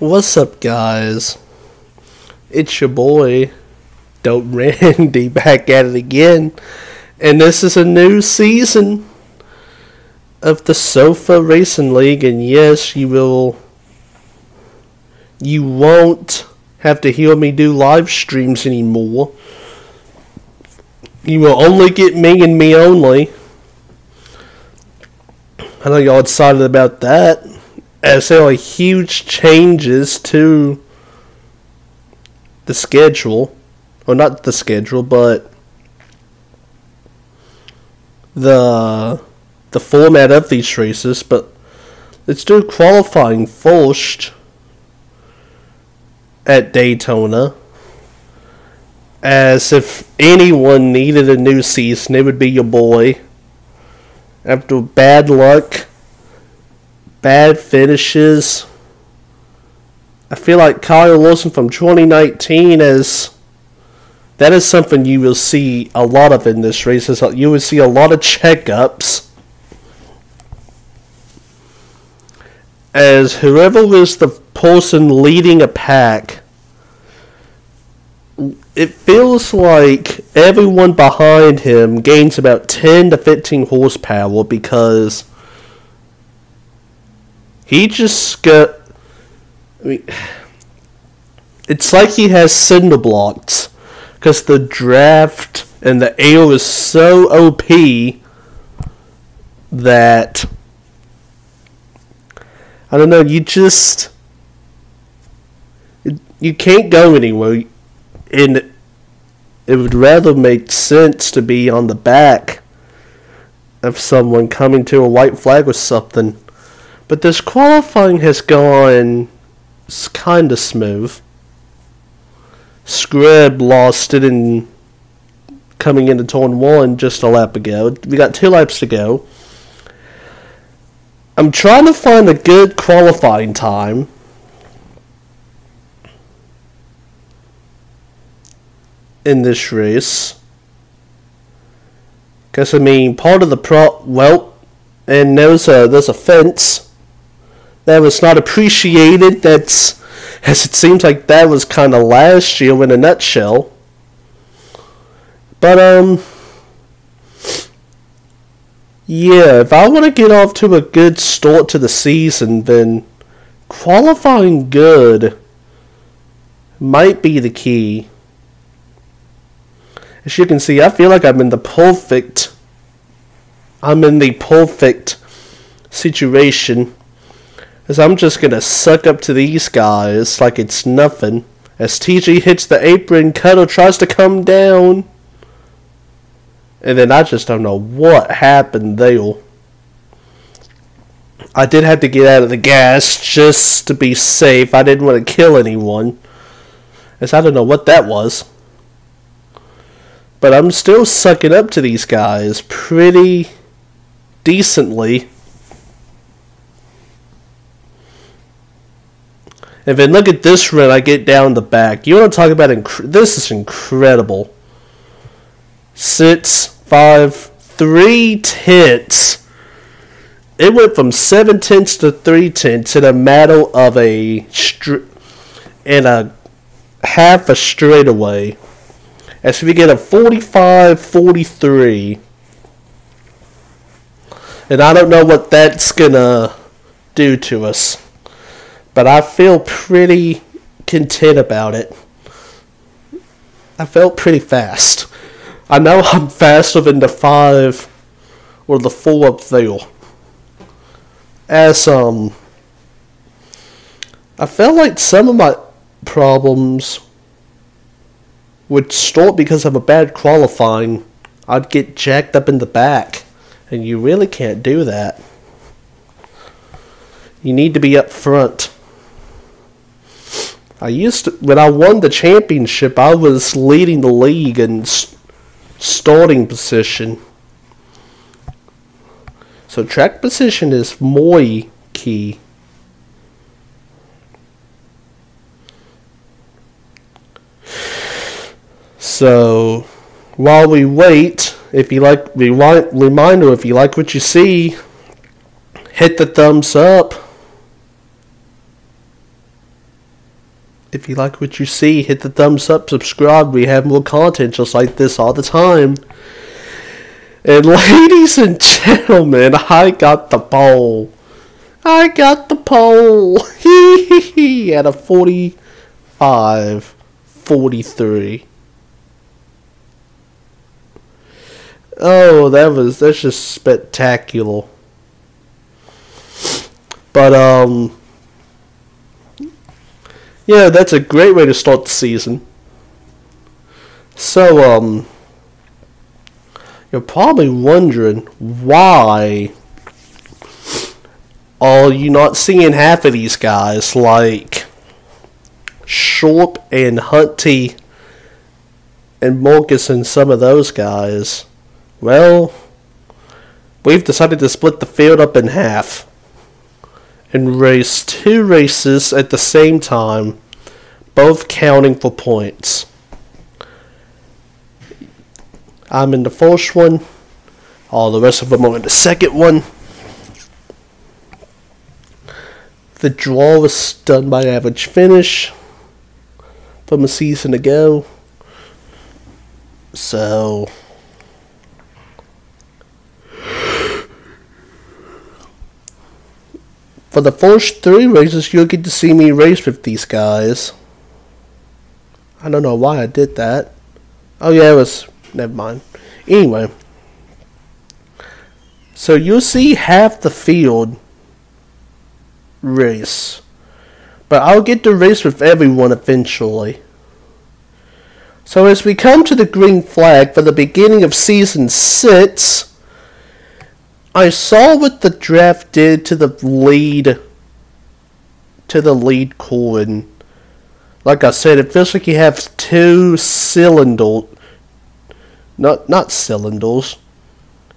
What's up, guys? It's your boy, Dope Randy, back at it again. And this is a new season of the Sofa Racing League. And yes, you won't have to hear me do live streams anymore. You will only get me and me only. I know y'all excited about that, as there are huge changes to the schedule. Or not the schedule, but the format of these races. But let's do qualifying first at Daytona. As if anyone needed a new season, it would be your boy. After bad luck, bad finishes, I feel like Kyle Wilson from 2019 that is something you will see a lot of in this race. You will see a lot of checkups, as whoever was the person leading a pack, it feels like everyone behind him gains about 10 to 15 horsepower because he just got... it's like he has cinder blocks because the draft and the air is so OP that... I don't know, you can't go anywhere. And it would rather make sense to be on the back of someone coming to a white flag or something. But this qualifying has gone kind of smooth. Scrub lost it in coming into turn 1 just a lap ago. We got 2 laps to go. I'm trying to find a good qualifying time. In this race, because I mean, part of the and there's a fence that was not appreciated. As it seems like that was kind of last year in a nutshell. But yeah, if I want to get off to a good start to the season, then qualifying good might be the key. As you can see, I feel like I'm in the perfect situation. As I'm just going to suck up to these guys like it's nothing. As TG hits the apron, Cutter tries to come down. And then I just don't know what happened there. I did have to get out of the gas just to be safe. I didn't want to kill anyone. As I don't know what that was. But I'm still sucking up to these guys pretty decently. And then look at this run I get down the back. You want to talk about this is incredible. 6, 5, 3 tenths. It went from 7 tenths to 3 tenths in a matter of half a straightaway. As we get a 45-43. And I don't know what that's gonna do to us. But I feel pretty content about it. I felt pretty fast. I know I'm faster than the 5 or the 4 up there. As I felt like some of my problems would start because of a bad qualifying. I'd get jacked up in the back, and you really can't do that. You need to be up front. When I won the championship, I was leading the league in starting position. So track position is more key. So, while we wait, if you like, reminder, if you like what you see, hit the thumbs up. If you like what you see, hit the thumbs up, subscribe. We have more content just like this all the time. And ladies and gentlemen, I got the pole. I got the pole. At a 45-43. Oh, that's just spectacular. But yeah, that's a great way to start the season. So you're probably wondering why are you not seeing half of these guys like Sharp and Hunty and Marcus and some of those guys. Well, we've decided to split the field up in half and race 2 races at the same time, both counting for points. I'm in the first one, all the rest of them are in the second one. The draw was done by average finish from a season ago. So for the first 3 races, you'll get to see me race with these guys. I don't know why I did that. Oh yeah, it was... never mind. Anyway. So you'll see half the field race. But I'll get to race with everyone eventually. So as we come to the green flag for the beginning of Season 6... I saw what the draft did to the lead core, and like I said, it feels like you have 2 cylinders, not cylinders.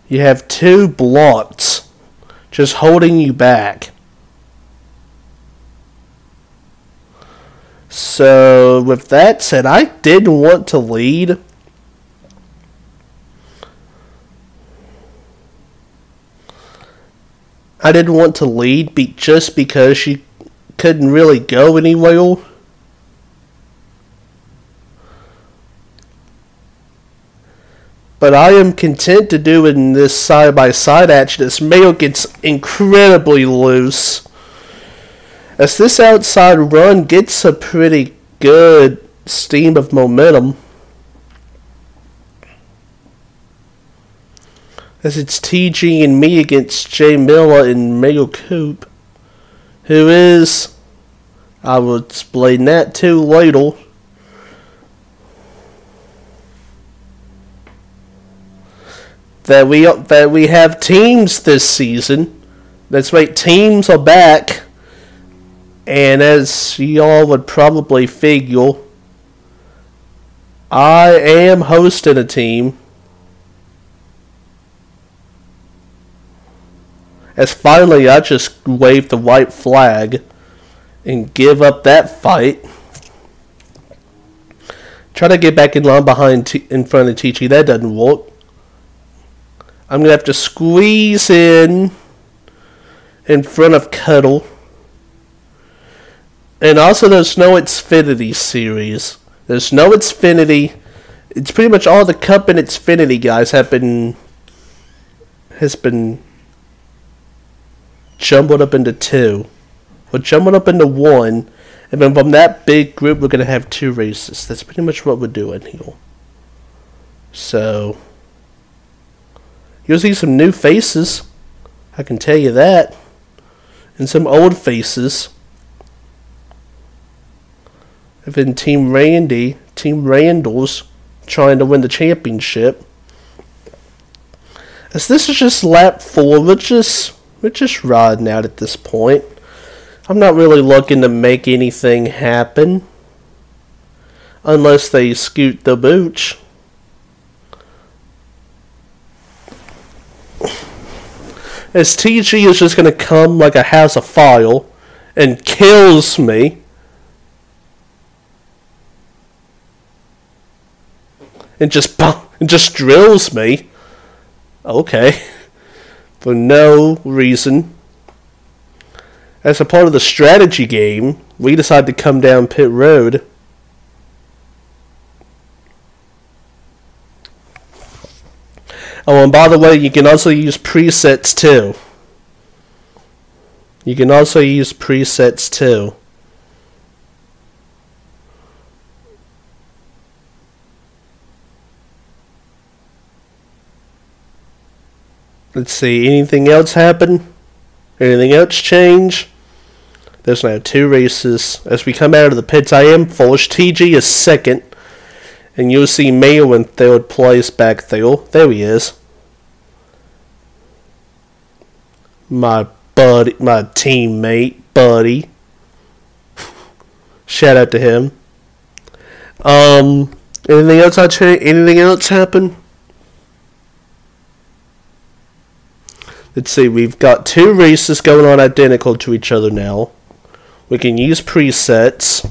You have 2 blocks just holding you back. So with that said, I didn't want to lead. I didn't want to lead just because she couldn't really go anywhere. But I am content to do in this side-by-side action. This mail gets incredibly loose, as this outside run gets a pretty good steam of momentum. As it's TG and me against Jay Miller and Mayo Coop, who is, I will explain that too later. That we have teams this season. That's right, teams are back. And as y'all would probably figure, I am hosting a team. As finally I just wave the white flag and give up that fight. Try to get back in line in front of TG. That doesn't work. I'm going to have to squeeze in front of Cuddle. And also there's no Xfinity series. There's no Xfinity. It's pretty much all the Cup and Xfinity guys has been jumbled up into 2. We're jumbled up into 1. And then from that big group, we're going to have 2 races. That's pretty much what we're doing here. So you'll see some new faces. I can tell you that. And some old faces. And then Team Randall's trying to win the championship. As this is just lap 4, we're just riding out at this point. I'm not really looking to make anything happen. Unless they scoot the booch. As TG is just going to come like a house of fire and kills me. And just drills me. Okay. For no reason. as a part of the strategy game, we decided to come down pit road. Oh, and by the way, you can also use presets too. You can also use presets too. Let's see, anything else happen? Anything else change? There's now 2 races. As we come out of the pits, I am first. TG is second. And you'll see Mayo in 3rd place back there. There he is. My buddy, my teammate, buddy. Shout out to him. Anything else anything else happen? Let's see, we've got 2 races going on identical to each other now. We can use presets.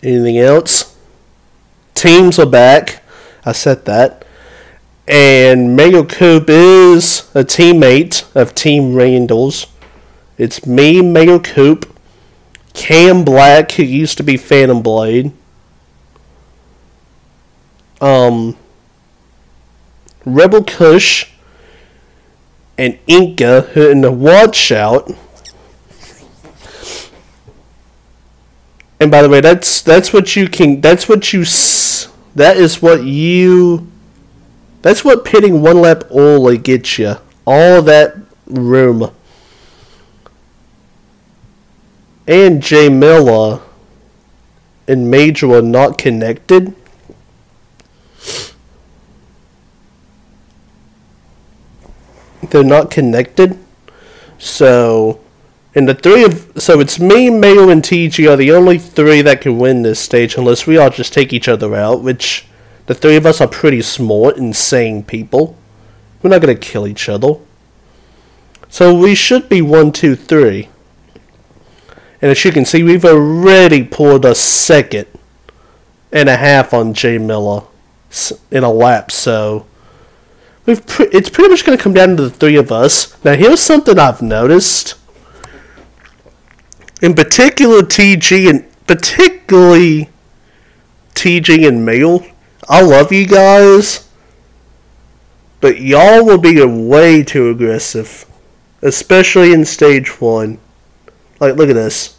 Anything else? Teams are back. I said that. And Mayo Coop is a teammate of Team Randall's. It's me, Mayo Coop, Cam Black, who used to be Phantom Blade, Rebel Kush, and Inca, who in the watch out. And by the way, that is what pitting one lap early gets you. All that room. And J Miller and Major are not connected. They're not connected. So it's me, Mayo, and TG are the only 3 that can win this stage unless we all just take each other out, which the 3 of us are pretty smart and sane people. We're not going to kill each other. So we should be 1, 2, 3. And as you can see, we've already pulled a 2.5 on J Miller in a lap, so it's pretty much going to come down to the 3 of us. Now here's something I've noticed. In particular, particularly TG and Mail, I love you guys, but y'all will be way too aggressive, especially in stage 1. Like, look at this.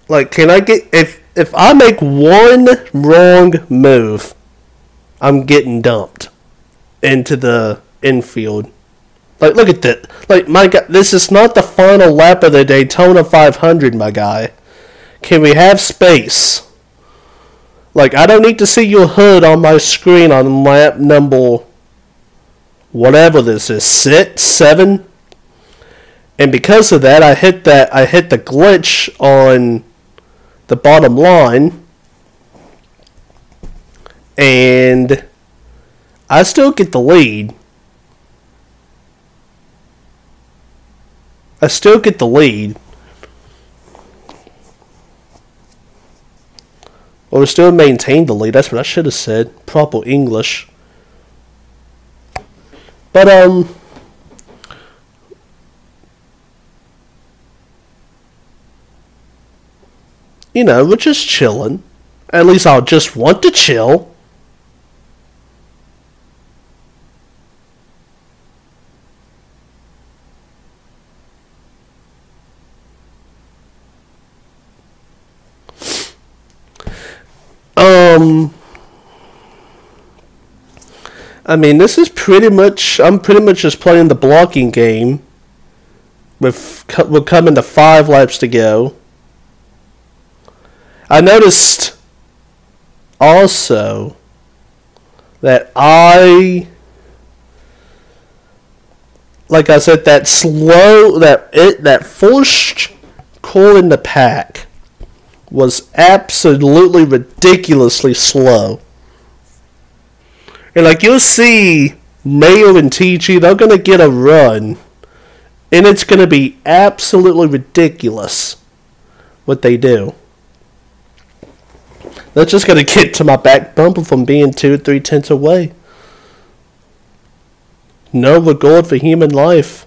Like, can I get, if I make one wrong move, I'm getting dumped into the infield. Like, look at that. Like, my God, this is not the final lap of the Daytona 500, my guy. Can we have space? Like, I don't need to see your hood on my screen on lap number, whatever this is, 6, 7. And because of that, I hit the glitch on the bottom line. And I still get the lead. Or still maintain the lead. That's what I should have said. Proper English. But, you know, we're just chilling. At least I'll just want to chill. I mean, this is pretty much, I'm pretty much just playing the blocking game. We're coming to 5 laps to go. I noticed also that like I said, that first call in the pack was absolutely ridiculously slow. And like you'll see Mayo and TG, they're going to get a run. And it's going to be absolutely ridiculous what they do. That's just going to get to my back bumper from being 2 or 3 tenths away. No regard for human life.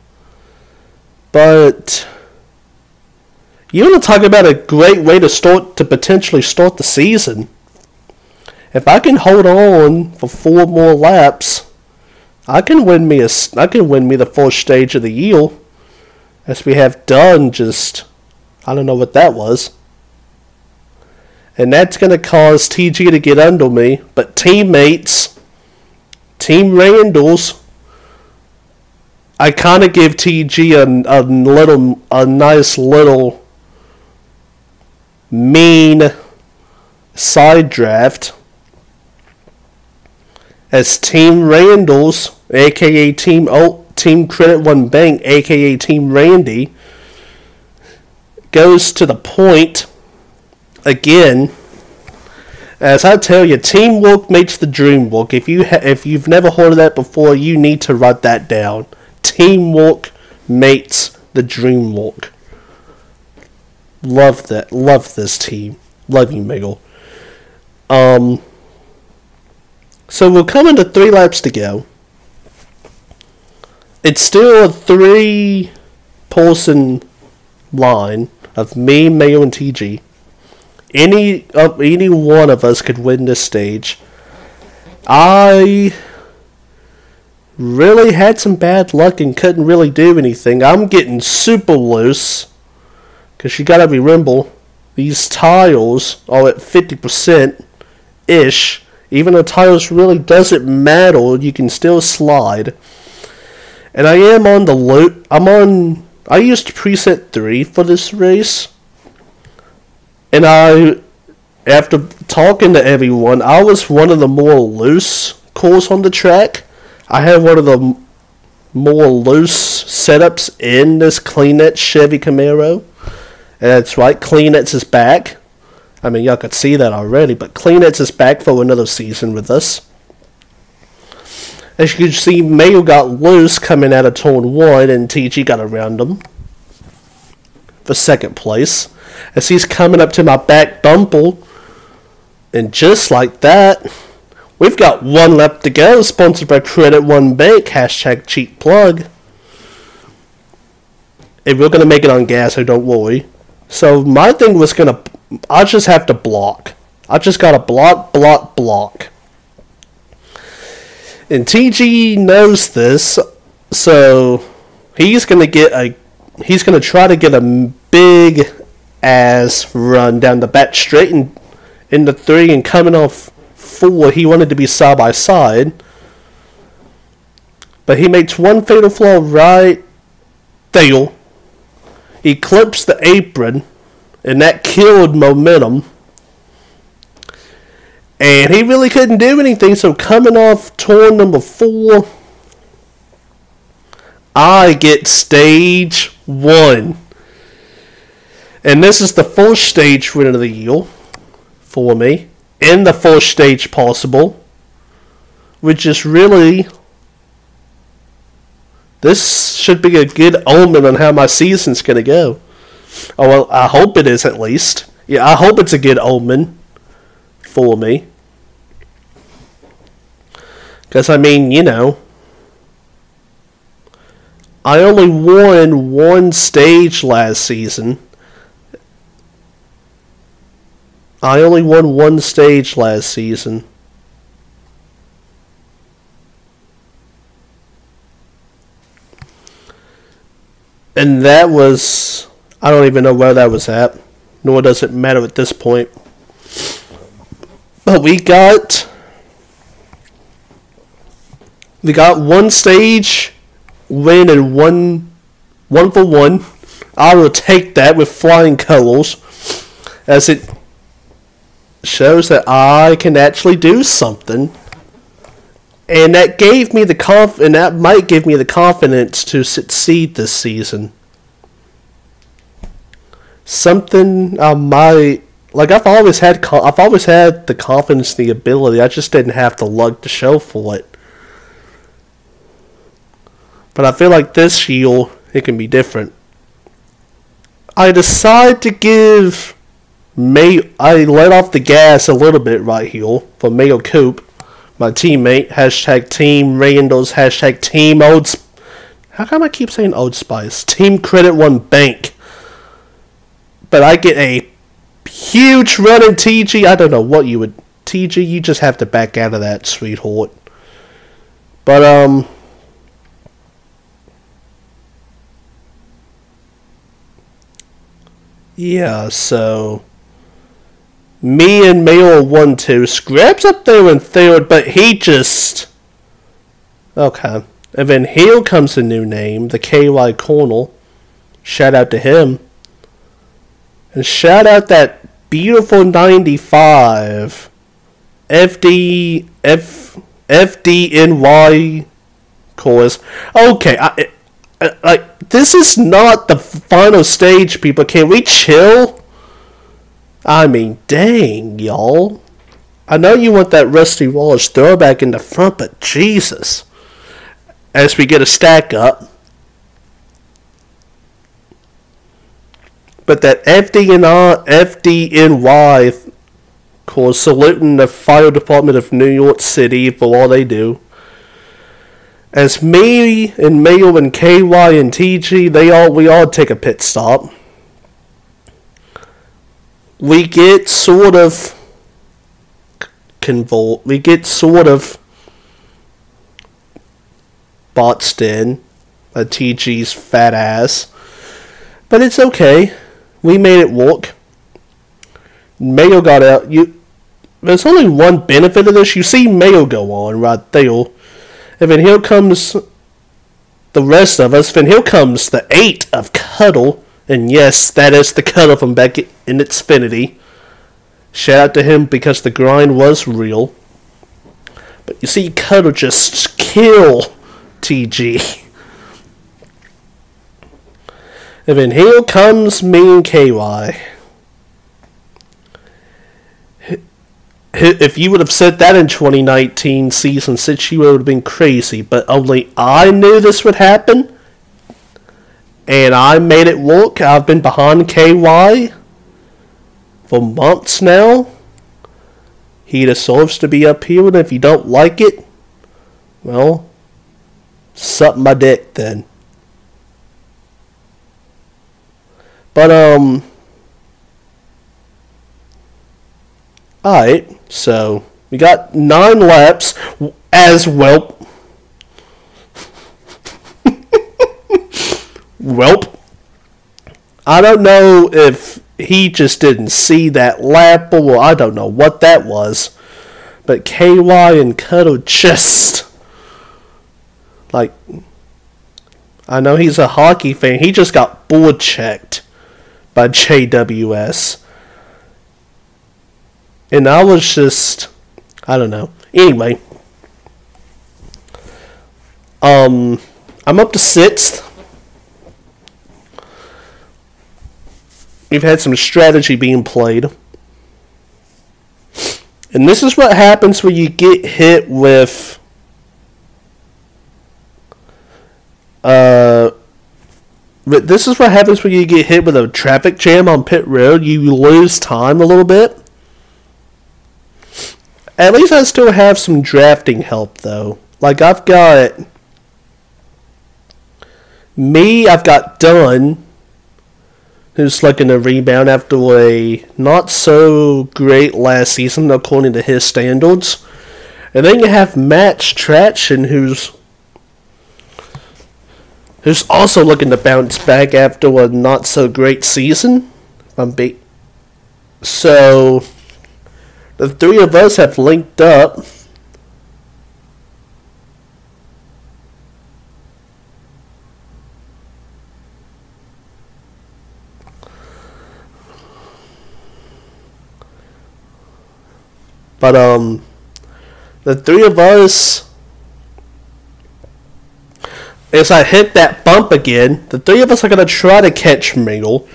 But you want to talk about a great way to potentially start the season. If I can hold on for 4 more laps, I can win me the first stage of the year, as we have done just, I don't know what that was. And that's going to cause TG to get under me. But teammates, Team Randalls, I kind of give TG a nice little mean side draft. As Team Randalls, aka Team Credit One Bank, aka Team Randy, goes to the point again. As I tell you, teamwork makes the dream work. If you've never heard of that before, you need to write that down. Teamwork makes the dream work. Love that. Love this team. Love you, Miguel. So we're coming to 3 laps to go. It's still a 3-person line of me, Mayo, and TG. Any one of us could win this stage. I really had some bad luck and couldn't really do anything. I'm getting super loose, because you gotta remember, these tires are at 50%-ish. Even though tires really doesn't matter, you can still slide. And I am on the loop. I used preset 3 for this race. And after talking to everyone, I was one of the more loose cars on the track. I had one of the more loose setups in this Kleenex Chevy Camaro. And that's right, Kleenex is back. I mean, y'all could see that already, but Kleenex is back for another season with us. As you can see, Mayo got loose coming out of turn 1, and TG got around him for 2nd place. As he's coming up to my back bumper, and just like that, we've got 1 lap to go, sponsored by Credit One Bank, hashtag cheap plug. And we're going to make it on gas, so don't worry. So my thing was I just have to block. I just got to block. And TG knows this, so he's going to try to get a big ass run down the back straight into 3, and coming off 4, he wanted to be side by side. But he makes one fatal flaw right there. He clips the apron, and that killed momentum. And he really couldn't do anything, so coming off turn number 4, I get stage 1. And this is the first stage win of the year for me, and the first stage possible, which is really, this should be a good omen on how my season's going to go. Oh, well, I hope it is at least. Yeah, I hope it's a good omen for me. Because, I mean, you know, I only won 1 stage last season. And that was, I don't even know where that was at. Nor does it matter at this point. But we got 1 stage win and one for one. I will take that with flying colors, as it shows that I can actually do something. And that gave me that might give me the confidence to succeed this season. Something I might, like, I've always had the confidence and the ability. I just didn't have the luck to show for it. But I feel like this year it can be different. I decide to give I let off the gas a little bit right here for Mayo Coop, my teammate. Hashtag Team Randall's. Hashtag Team Old. How come I keep saying Old Spice? Team Credit One Bank. But I get a huge run in TG. I don't know what you would. TG, you just have to back out of that, sweetheart. But yeah. So me and Mayo are 1-2. Scrap's up there in third, but he just okay. And then here comes a new name, the KY Cornell. Shout out to him. And shout out that beautiful 95 FDNY course. Okay, like this is not the final stage, people. Can we chill? I mean, dang, y'all. I know you want that Rusty Wallace throwback in the front, but Jesus. As we get a stack up. But that FDNY course, saluting the Fire Department of New York City for all they do. As me and Mayo and KY and TG, we all take a pit stop. We get sort of boxed in by TG's fat ass. But it's okay. We made it work. Mayo got out. There's only one benefit of this. You see Mayo go on right there. And then here comes the rest of us. Then here comes the 8 of Cuddle. And yes, that is the Cuddle from back in Xfinity. Shout out to him because the grind was real. But you see Cuddle just kill TG. And then here comes me and KY. If you would have said that in 2019 Season 6, you would have been crazy. But only I knew this would happen. And I made it work. I've been behind KY for months now. He deserves to be up here. And if you don't like it, well, suck my dick then. But, alright, so, we got 9 laps as well. Welp. I don't know if he just didn't see that lap, or I don't know what that was. But KY and Cuddle just, like, I know he's a hockey fan, he just got board checked by JWS. And I was just, I don't know. Anyway. I'm up to 6th. We've had some strategy being played. And this is what happens when you get hit with this is what happens when you get hit with a traffic jam on pit road. You lose time a little bit. At least I still have some drafting help, though. Like, I've got Dunn, who's looking to rebound after a not so great last season, according to his standards. And then you have Max Traction, who's also looking to bounce back after a not so great season. So the 3 of us have linked up. But the 3 of us, as I hit that bump again, the 3 of us are going to try to catch Mingle.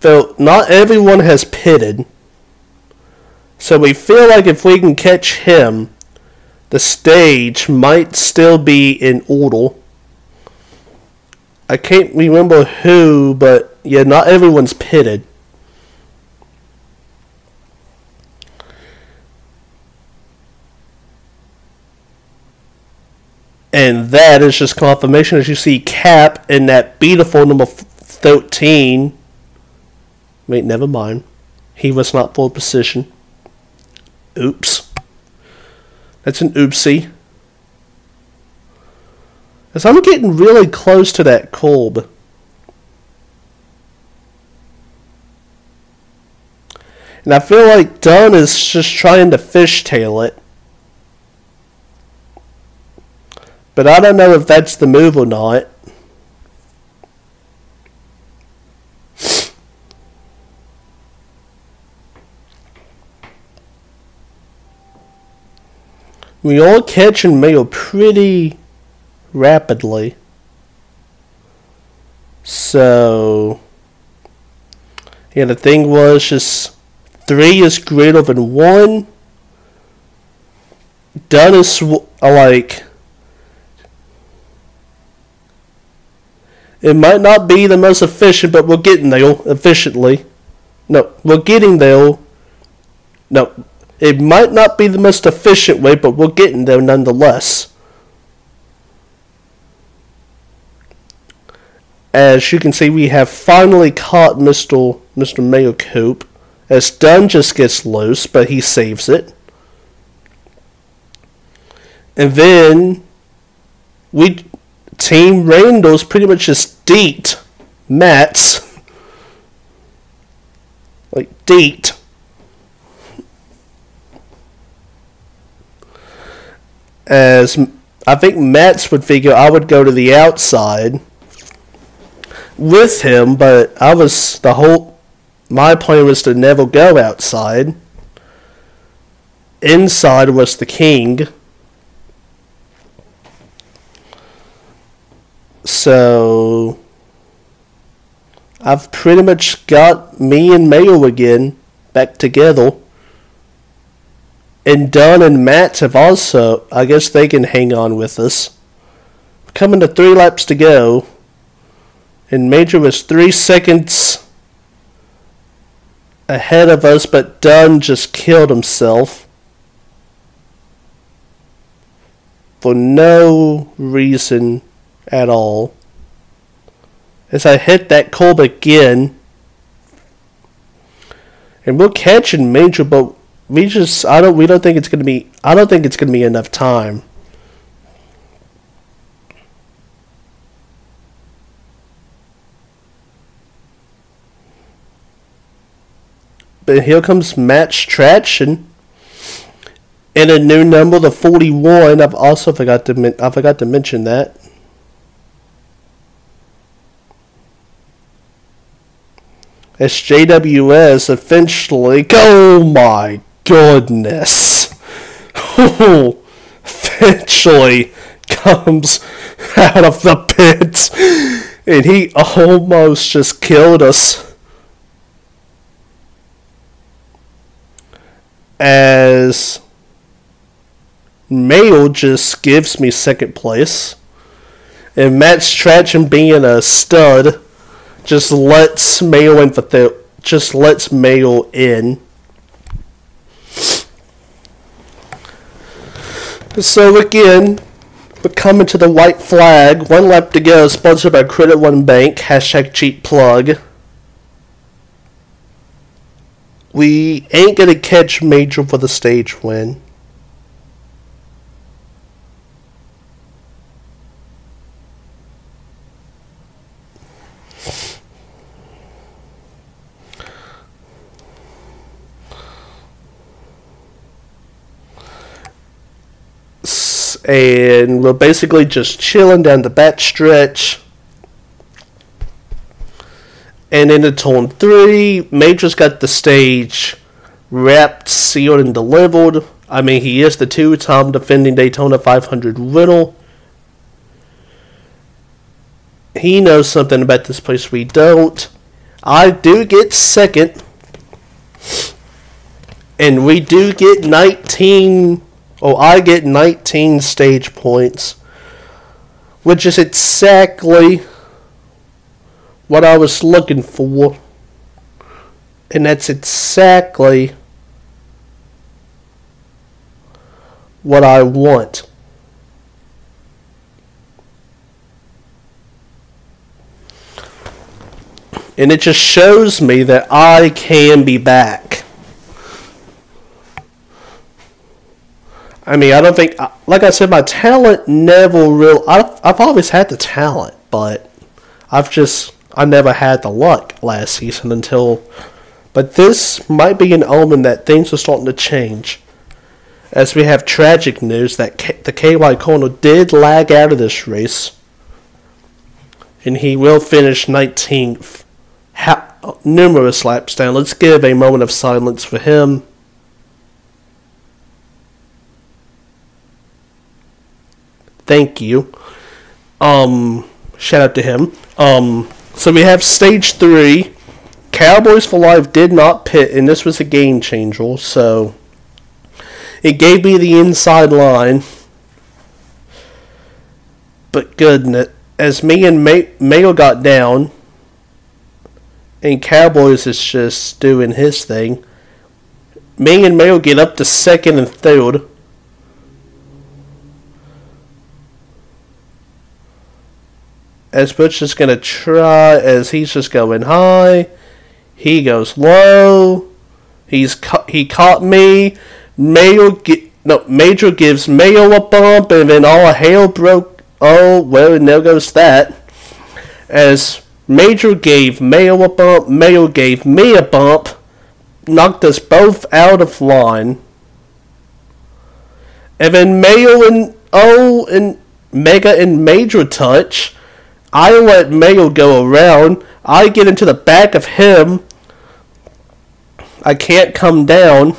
Though not everyone has pitted. So we feel like if we can catch him, the stage might still be in order. I can't remember who, but Yeah, not everyone's pitted. And that is just confirmation, as you see Cap in that beautiful number 13. Wait, never mind. He was not full position. Oops. That's an oopsie. As I'm getting really close to that Kolb. And I feel like Dunn is just trying to fishtail it. But I don't know if that's the move or not. We all catching Mayo pretty rapidly. So, yeah, the thing was just 3 is greater than 1. Dunn is like, it might not be the most efficient, but we're getting there efficiently. No, we're getting there. No, it might not be the most efficient way, but we're getting there nonetheless. As you can see, we have finally caught Mr. Mayo Coop. As Dunn just gets loose, but he saves it. And then Team Randall's pretty much just deet Matt's. Like, deet. As I think Matt's would figure I would go to the outside with him, but my plan was to never go outside. Inside was the king. So I've pretty much got me and Mayo again back together. And Dunn and Matt have also, I guess they can hang on with us. We're coming to 3 laps to go. And Major was 3 seconds ahead of us, but Dunn just killed himself. For no reason at all. As I hit that Kolb again. And we're catching Major, but we don't think it's gonna be enough time. But here comes Matt's traction. And a new number, the 41. I've also forgot to mention that. As JWS eventually, oh my goodness, eventually comes out of the pits, and he almost just killed us. As Mayo just gives me second place, and Matt's traction being a stud just lets Mayo in. So again, we're coming to the white flag. 1 lap to go, sponsored by Credit One Bank, #cheap plug. We ain't gonna catch Major for the stage win. And we're basically just chilling down the back stretch. And into turn 3, Major's got the stage wrapped, sealed, and delivered. I mean, he is the 2-time defending Daytona 500 winner. He knows something about this place we don't. I do get second. And we do get 19... I get 19 stage points, which is exactly what I was looking for. And that's exactly what I want. And it just shows me that I can be back. I mean, I don't think, like I said, my talent never real. I've always had the talent, but I never had the luck last season until. But this might be an omen that things are starting to change, as we have tragic news that the KY Corner did lag out of this race, and he will finish 19th, numerous laps down. Let's give a moment of silence for him. Thank you. Shout out to him. So we have stage 3. Cowboys for Life did not pit, and this was a game changer, so it gave me the inside line. But goodness, as me and Mayo got down, and Cowboys is just doing his thing, me and Mayo get up to second and third. As Butch is going to try, as he's just going high. He goes low. He caught me. Major gives Mayo a bump, and then all hell broke. Oh, well, and there goes that. As Major gave Mayo a bump, Mayo gave me a bump, knocked us both out of line. And then Mayo and Mega and Major touch. I let Mayo go around. I get into the back of him. I can't come down.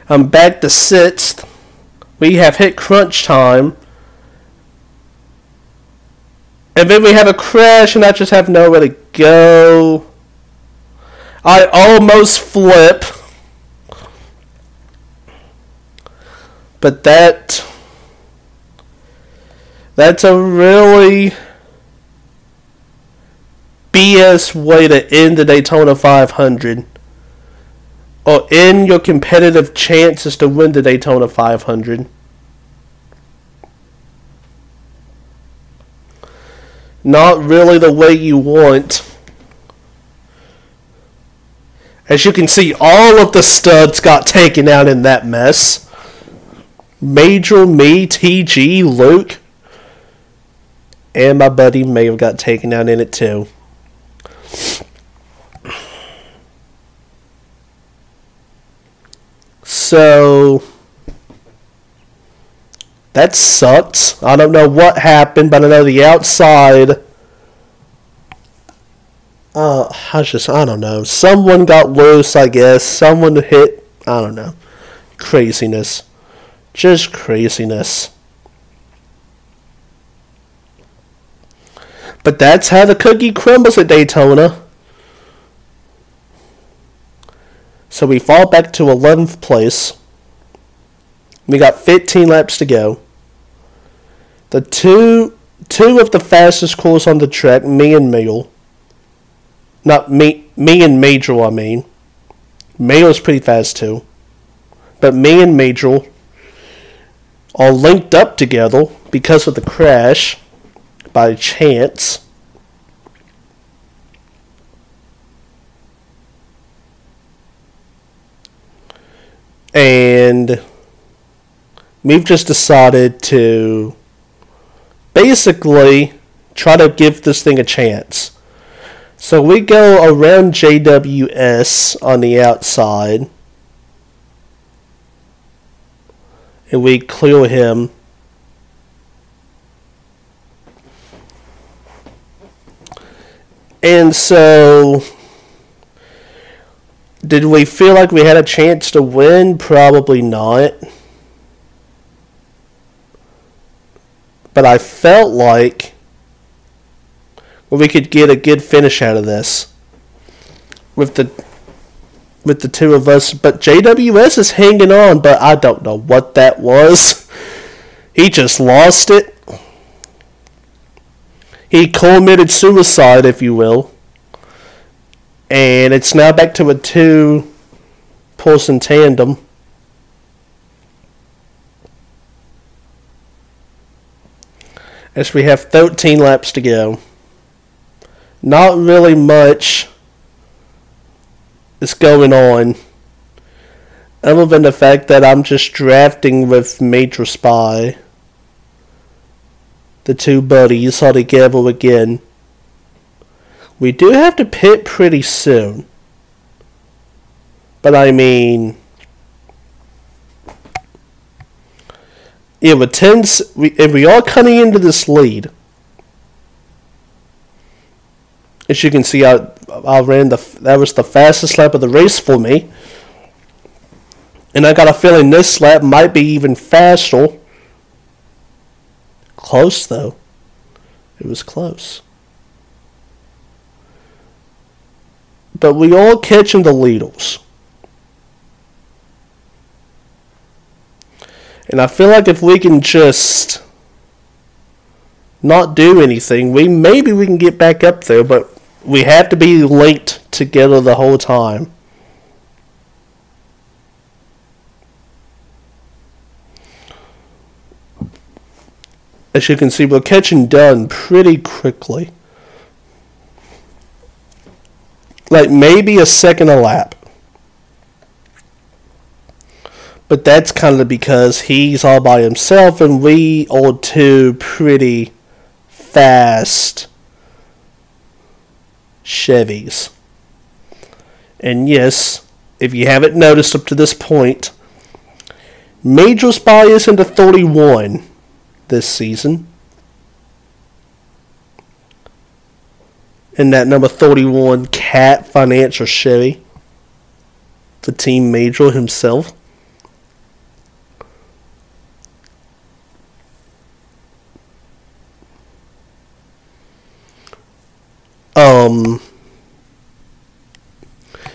I'm back to 6th. We have hit crunch time. And then we have a crash and I just have nowhere to go. I almost flip. But that's a really BS way to end the Daytona 500. Or end your competitive chances to win the Daytona 500. Not really the way you want. As you can see, all of the studs got taken out in that mess. Major, me, TG, Luke, and my buddy may have got taken out in it too. So that sucks. I don't know what happened, but I know the outside. I don't know. Someone got loose, I guess. Someone hit. I don't know. Craziness. Just craziness. But that's how the cookie crumbles at Daytona. So we fall back to 11th place. We got 15 laps to go. The two of the fastest cars on the track, me and Mayo. Not me and Major, I mean. Mayo's pretty fast too. But me and Major are linked up together because of the crash by chance. And we've just decided to basically try to give this thing a chance. So we go around JWS on the outside. And we clear him. And so, did we feel like we had a chance to win? Probably not. But I felt like we could get a good finish out of this with the two of us. But JWS is hanging on, but I don't know what that was. He just lost it. He committed suicide, if you will. And it's now back to a two-person tandem. As we have 13 laps to go. Not really much is going on, other than the fact that I'm just drafting with Major Spy, the two buddies, all together again. We do have to pit pretty soon, but I mean, yeah, with 10, if we are cutting into this lead. As you can see, I ran that was the fastest lap of the race for me. And I got a feeling this lap might be even faster. Close though. It was close. But we all catching the leaders. And I feel like if we can just not do anything, maybe we can get back up there, but we have to be linked together the whole time. As you can see, we're catching done pretty quickly. Like maybe a second a lap. But that's kind of because he's all by himself and we are two pretty fast Chevys. And yes, if you haven't noticed up to this point, Major Spy is into 31 this season. And that number 31 Cat Financial Chevy for Team Major himself.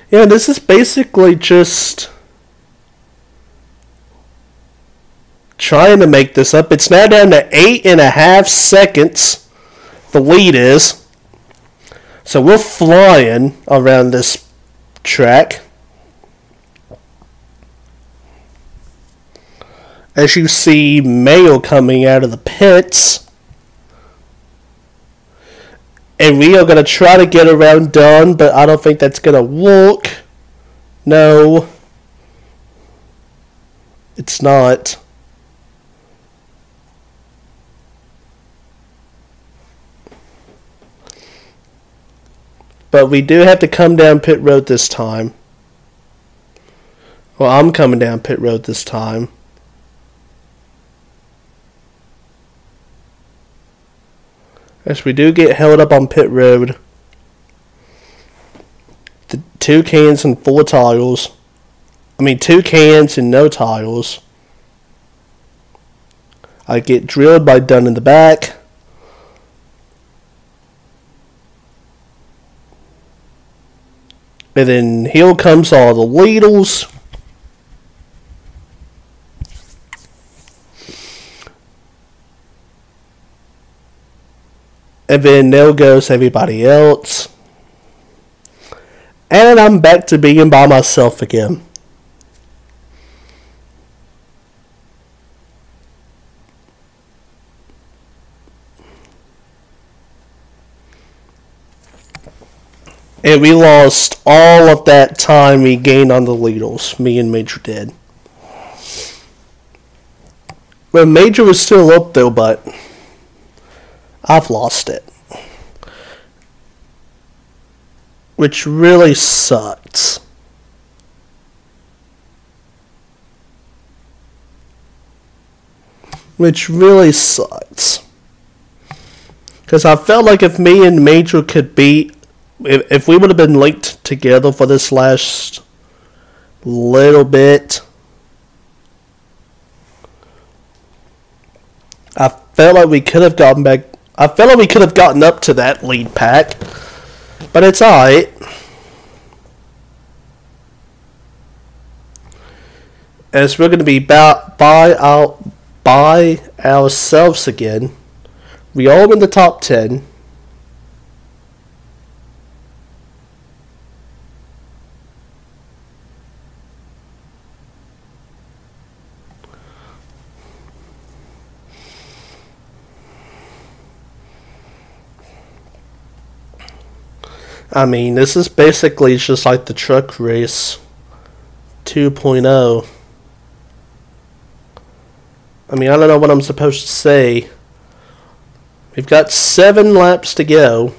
Yeah, this is basically just trying to make this up. It's now down to 8.5 seconds. The lead is. So we're flying around this track. As you see Mayo coming out of the pits. And we are going to try to get around Dunn, but I don't think that's going to work. No. It's not. But we do have to come down pit road this time. Well, I'm coming down pit road this time. Yes, we do get held up on pit road. The 2 cans and 4 tires. I mean, 2 cans and no tires. I get drilled by Dunn in the back. And then here comes all the leaders. And then there goes everybody else. And I'm back to being by myself again. And we lost all of that time we gained on the leaders. Me and Major did. Well, Major was still up though, but I've lost it. Which really sucks. Which really sucks. Because I felt like if me and Major could beat, if we would have been linked together for this last little bit, I felt like we could have gotten back. I felt like we could have gotten up to that lead pack, but it's alright. As we're going to be by ourselves again. We are in the top 10. I mean, this is basically just like the truck race 2.0. I mean, I don't know what I'm supposed to say. We've got 7 laps to go.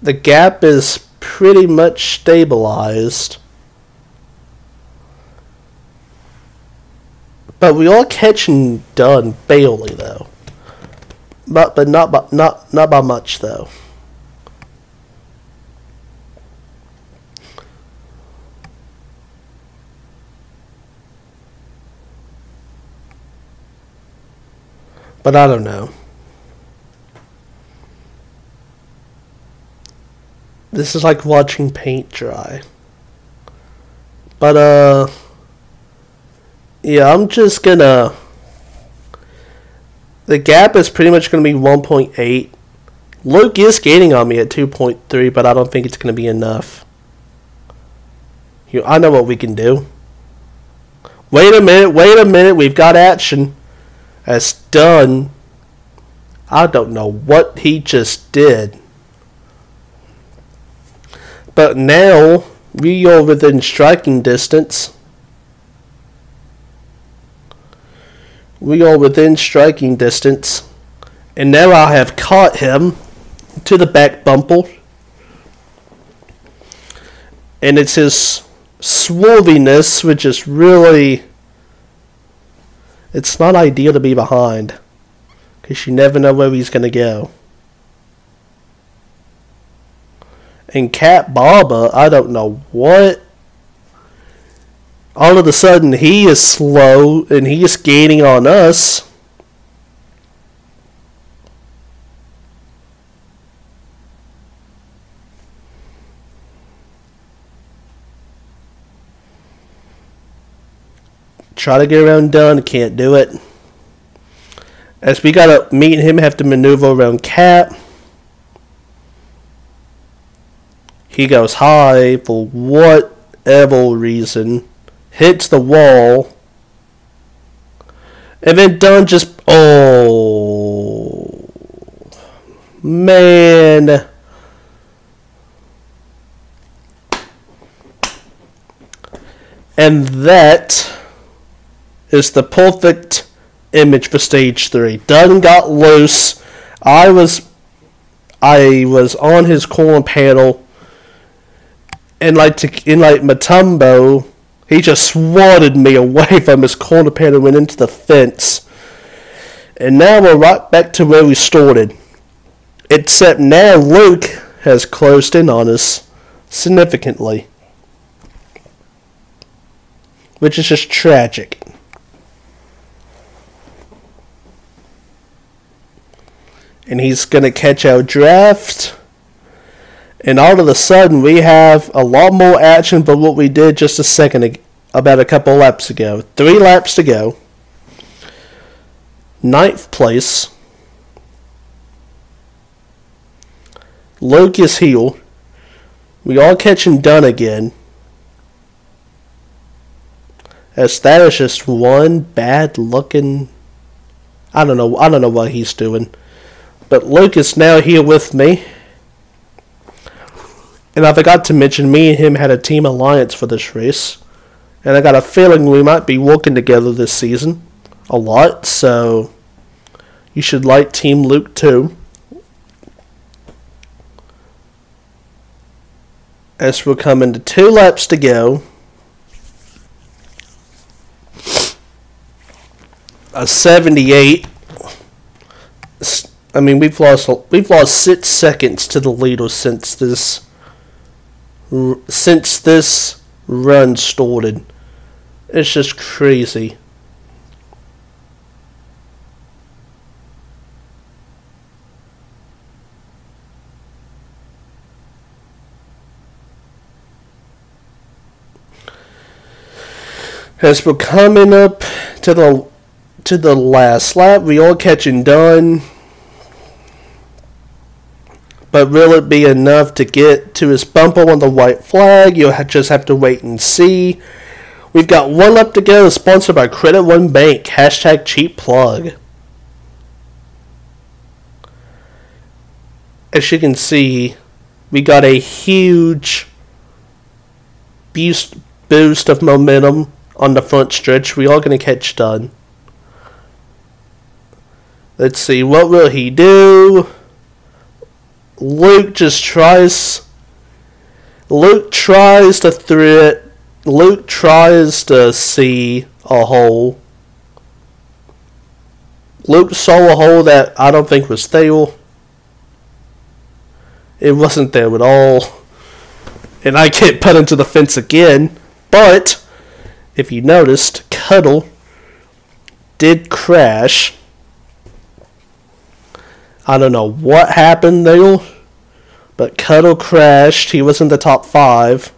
The gap is pretty much stabilized. But we are catching Dunn barely though. But not by much though. But I don't know. This is like watching paint dry. But yeah, I'm just gonna... The gap is pretty much gonna be 1.8. Luke is gaining on me at 2.3, but I don't think it's gonna be enough. I know what we can do. Wait a minute, we've got action. As Dunn, I don't know what he just did. But now, we are within striking distance. We are within striking distance. And now I have caught him to the back bumper. And it's his swerviness, which is really... It's not ideal to be behind, because you never know where he's going to go. And Cat Baba, I don't know what. All of a sudden, he is slow, and he is gaining on us. Try to get around Dunn, can't do it. As we gotta meet him, have to maneuver around Cat. He goes high for whatever reason. Hits the wall. And then Dunn just... Oh. Man. And that... is the perfect image for stage 3. Dunn got loose. I was on his corner panel, and like Matumbo, he just swatted me away from his corner panel and went into the fence. And now we're right back to where we started. Except now Luke has closed in on us significantly, which is just tragic. And he's going to catch our draft. And all of a sudden, we have a lot more action than what we did just about a couple laps ago. 3 laps to go. 9th place. Luke is here. We are catching Dunn again. As that is just one bad looking... I don't know what he's doing. But Luke is now here with me. And I forgot to mention, me and him had a team alliance for this race. And I got a feeling we might be working together this season a lot. So you should like Team Luke too. As we're coming to 2 laps to go. A 78. I mean, we've lost 6 seconds to the leader since this run started. It's just crazy. As we're coming up to the last lap, we are catching Dunn. But will it be enough to get to his bumper on the white flag? You'll just have to wait and see. We've got 1 lap to go, sponsored by Credit One Bank. #cheap plug. as you can see, we got a huge boost of momentum on the front stretch. We are going to catch done. Let's see, what will he do? Luke tries to through it. Luke tries to see a hole. Luke saw a hole that I don't think was there. It wasn't there at all. And I get put into the fence again. But, if you noticed, Cuddle did crash. I don't know what happened there, but Cuddle crashed. He was in the top 5.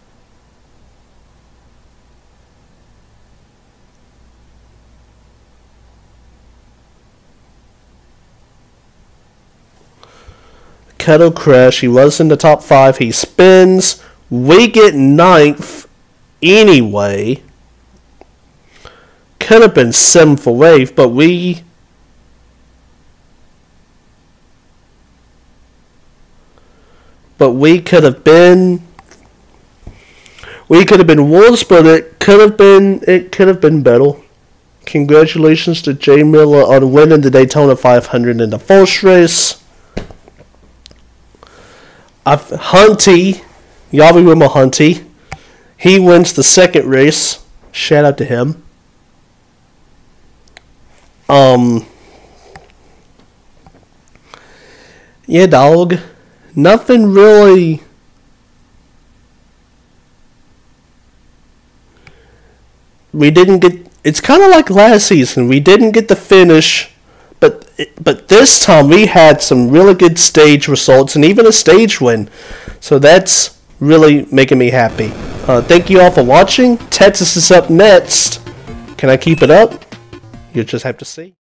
Cuddle crashed. He was in the top 5. He spins. We get 9th anyway. Could have been 7th for Wave, but we could have been worse, but it could have been better. Congratulations to Jay Miller on winning the Daytona 500 in the first race. Hunty, y'all remember Hunty? He wins the second race. Shout out to him. Yeah, dog. Nothing really. We didn't get. It's kind of like last season. We didn't get the finish, but this time we had some really good stage results and even a stage win. So that's really making me happy. Thank you all for watching. Texas is up next. Can I keep it up? You'll just have to see.